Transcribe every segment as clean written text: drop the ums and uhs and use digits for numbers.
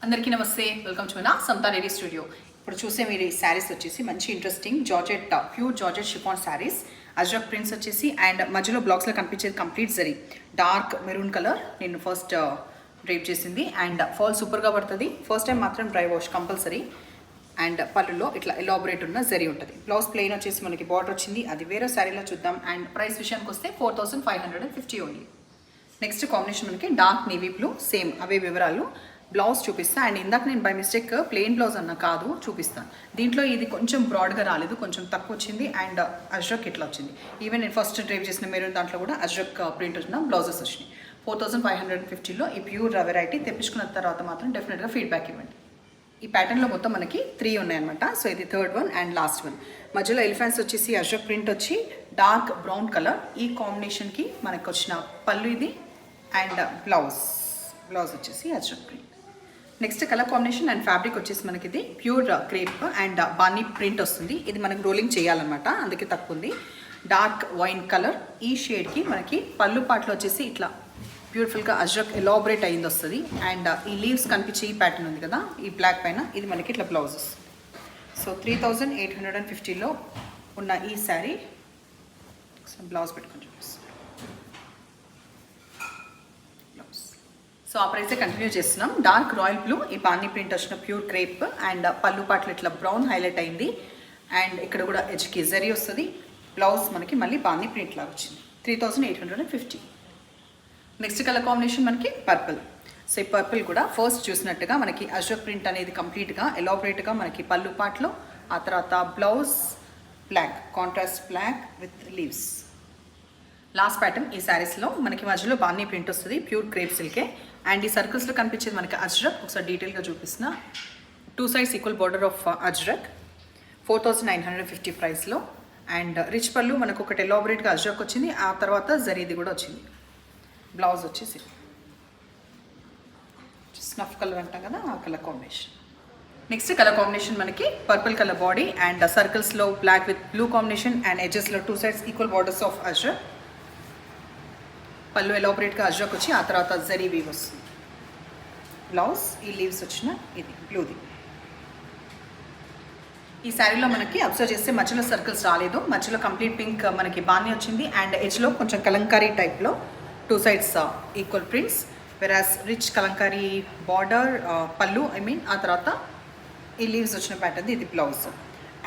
అందరికీ నమస్తే, welcome to నా సమతా డైరీ స్టూడియో. ఇప్పుడు చూసే మీరు ఈ శారీస్ వచ్చేసి మంచి interesting georgette, pure georgette chiffon saris. Ajrak prints వచ్చేసి అండ్ మధ్యలో బ్లాక్స్లో కనిపించేది complete zari dark maroon colour నేను ఫస్ట్ డ్రైప్ చేసింది. అండ్ ఫాల్ సూపర్గా పడుతుంది. ఫస్ట్ టైం మాత్రం డ్రై వాష్ కంపల్సరీ. అండ్ పళ్ళులో ఇట్లా ఎలాబరేట్ ఉన్న జరీ ఉంటుంది. బ్లౌజ్ ప్లెయిన్ వచ్చేసి మనకి బార్డర్ వచ్చింది. అది వేరే శారీలో చూద్దాం. అండ్ ప్రైస్ విషయానికి వస్తే 4550 ఓన్లీ. నెక్స్ట్ కాంబినేషన్ మనకి డార్క్ నేవీ బ్లూ, సేమ్ అవే వివరాలు. బ్లౌజ్ చూపిస్తాను. అండ్ ఇందాక నేను బై మిస్టేక్ ప్లెయిన్ బ్లౌజ్ అన్న కాదు చూపిస్తాను. దీంట్లో ఇది కొంచెం బ్రాడ్గా రాలేదు, కొంచెం తక్కువ వచ్చింది. అండ్ అజ్రక్ ఇట్లా వచ్చింది. ఈవెన్ నేను ఫస్ట్ డ్రైవ్ చేసిన మెరూన్ దాంట్లో కూడా అజ్రక్ ప్రింట్ వచ్చిన బ్లౌజెస్ వచ్చినాయి. 4550లో ఈ ప్యూర్ వెరైటీ తెప్పించుకున్న తర్వాత మాత్రం డెఫినెట్గా ఫీడ్బ్యాక్ ఇవ్వండి. ఈ ప్యాటర్న్లో మొత్తం మనకి 3 ఉన్నాయన్నమాట. సో ఇది third one and last one. మధ్యలో ఎలిఫెంట్స్ వచ్చేసి అజ్రక్ ప్రింట్ వచ్చి డార్క్ బ్రౌన్ కలర్. ఈ కాంబినేషన్కి మనకు వచ్చిన పళ్ళు ఇది. అండ్ బ్లౌజ్ వచ్చేసి ajrak print. Next colour combination and fabric వచ్చేసి మనకి ఇది ప్యూర్ క్రేప్ అండ్ బానీ ప్రింట్ వస్తుంది. ఇది మనకి రోలింగ్ చేయాలన్నమాట, అందుకే తక్కువ ఉంది. Dark wine colour. ఈ షేడ్కి మనకి పళ్ళు పాటలో వచ్చేసి ఇట్లా బ్యూటిఫుల్గా అజ్రక్ ఎలాబరేట్ అయింది వస్తుంది. అండ్ ఈ లీవ్స్ కనిపించే ఈ ప్యాటర్న్ ఉంది కదా ఈ బ్లాక్ పైన, ఇది మనకి ఇట్లా బ్లౌజెస్. సో 3850లో ఉన్న ఈ శారీ బ్లౌజ్ పెట్టుకొని చూపిస్తాం. సో ఆ ప్రైసే కంటిన్యూ చేస్తున్నాం. డార్క్ రాయల్ బ్లూ, ఈ బానీ ప్రింట్ వచ్చిన ప్యూర్ క్రేప్. అండ్ పళ్ళు పాటలు ఇట్లా బ్రౌన్ హైలైట్ అయింది. అండ్ ఇక్కడ కూడా ఎడ్జ్కి జరీ వస్తుంది. బ్లౌజ్ మనకి మళ్ళీ బానీ ప్రింట్ లాగా వచ్చింది. 3850. నెక్స్ట్ కలర్ కాంబినేషన్ మనకి పర్పుల్. సో ఈ పర్పుల్ కూడా ఫస్ట్ చూసినట్టుగా మనకి అజ్రక్ ప్రింట్ అనేది కంప్లీట్గా ఎలాబరేట్గా మనకి పళ్ళు పాటలో, ఆ తర్వాత blouse black, contrast black with leaves. Last pattern ఈ శారీస్లో మనకి మధ్యలో బానీ ప్రింట్ వస్తుంది, ప్యూర్ క్రేప్ సిల్కే. అండ్ ఈ సర్కిల్స్లో కనిపించేది మనకి అజ్రక్. ఒకసారి డీటెయిల్గా చూపిస్తున్నా. 2 sides equal border of ajrak. 4950 ప్రైస్లో. అండ్ రిచ్ పళ్ళు మనకు ఒకటి ఎలాబరేట్గా అజ్రక్ వచ్చింది, ఆ తర్వాత జరీది కూడా వచ్చింది. బ్లౌజ్ వచ్చేసి స్నఫ్ కలర్ అంటాం కదా ఆ colour combination. Next colour combination మనకి పర్పుల్ కలర్ బాడీ అండ్ సర్కిల్స్లో black with blue combination and ఎడ్జెస్లో 2 sides equal borders of ajrak. పళ్ళు ఎలాబరేట్గా అజ్రక్ వచ్చి ఆ తర్వాత జరీ వీవ్ వస్తుంది. బ్లౌజ్ ఈ లీవ్స్ వచ్చిన ఇది బ్లూది. ఈ శారీలో మనకి అబ్జర్వ్ చేస్తే మధ్యలో సర్కిల్స్ రాలేదు, మధ్యలో కంప్లీట్ పింక్ మనకి బానీ వచ్చింది. అండ్ ఎడ్జ్లో కొంచెం కలంకారీ టైప్లో 2 sides equal prints. వెరాస్ rich Kalamkari border పళ్ళు ఆ తర్వాత ఈ లీవ్స్ వచ్చిన ప్యాటర్న్ ఇది బ్లౌజ్.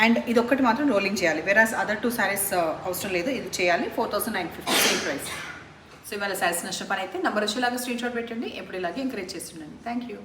అండ్ ఇది ఒక్కటి మాత్రం రోలింగ్ చేయాలి, వెరాస్ అదర్ 2 sarees అవసరం లేదు, ఇది చేయాలి. 4950 సేమ్ ప్రైస్. సో ఇవాళ శారీస్ నష్టం పని అయితే నెంబర్ వచ్చేలాగా స్క్రీన్ షాట్ పెట్టండి. ఎప్పుడు ఇలాగే ఎంకరేజ్ చేస్తుండండి. Thank you.